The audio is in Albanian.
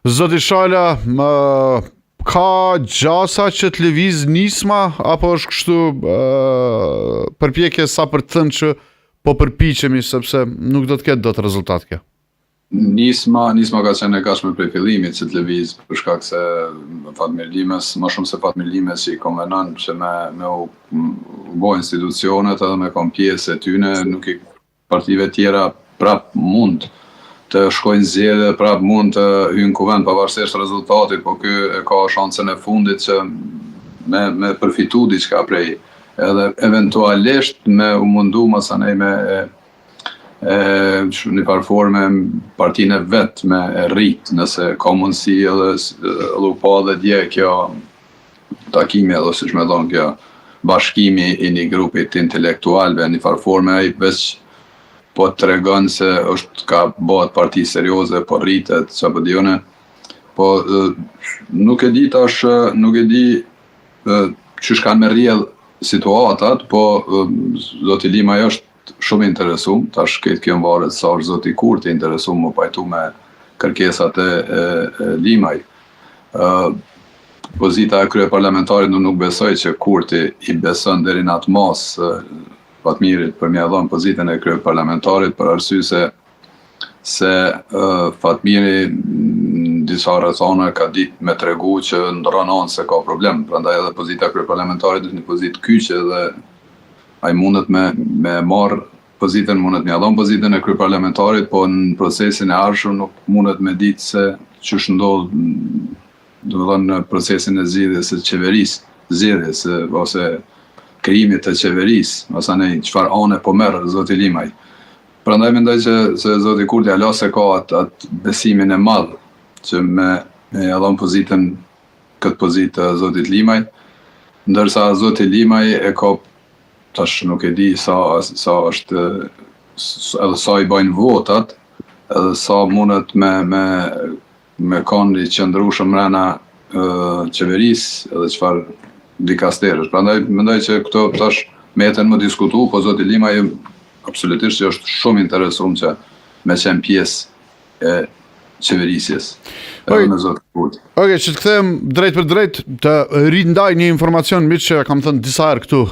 Zoti Shala, ka gjasa që të lëviz nisma, apo është kështu përpjekje sa për të thënë që po përpiqemi sepse nuk do të ketë dot rezultat kjo? Nisma ka qenë e gatshme prej fillimit që të lëviz për shkak se Fatmir Limës, më shumë se Fatmir Limës i konvenon që me u bo institucionet edhe me kon pjesë e tyne, nuk i partive tjera prap mund të shkojnë zgjedhje, prap mund të hyjnë kuvend pavarësisht rezultatit, po ky e ka shansën e fundit që me përfitu diçka prej, edhe eventualisht me u mundu masanej me një farforme partinë e vetë me rrit, nëse ka mundësi edhe u pa dhe dje kjo takimi edhe siç me thonë kjo bashkimi i një grupit intelektualve, një farforme ai veç po të tregon se ka bëhet parti serioze, po rritet, që po dione, po nuk e di që kanë me rrjedh situatat, po zoti Limaj është shumë interesum, tash këtë kjo varet sa është zoti Kurti interesum më pajtu me kërkesat e Limaj. Pozita e kryeparlamentarit nuk besoj që Kurti i beson deri në atë mas Fatmirit për mja dhënë pozitën e kryeparlamentarit për arsye se Fatmiri në disa rrethana ka ditë me tregu që ndron anë se ka problem, prandaj edhe pozita e kryeparlamentarit është një pozitë kyçe dhe ai mundet me marr pozitën, mundet me dhënë pozitën e kryeparlamentarit, po në procesin e ardhshëm nuk mundet me ditë se ç'është ndodh, domethënë në procesin e zgjedhjes së qeverisë, ose krijimit të qeverisë, masanej çfarë ane po merr zoti Limaj. Prandaj mendoj që zoti Kurti ala se ka atë besimin e madh që me ja dhënë pozitën këtë pozitë zotit Limaj, ndërsa zoti Limaj e ka tash nuk e di sa është edhe sa i bajnë votat, edhe sa mundet me kanë i qëndrueshëm brenda qeverisë edhe çfarë dikasterësh. Prandaj mendoj që këto tash meten më diskutu, po zoti Limaj absolutisht që është shumë interesum që me qenë pjesë e qeverisjes. Edhe me zotin Kurti. Okej, që të kthehem drejt për drejt, të rindaj një informacion miq që kam thënë disa herë këtu.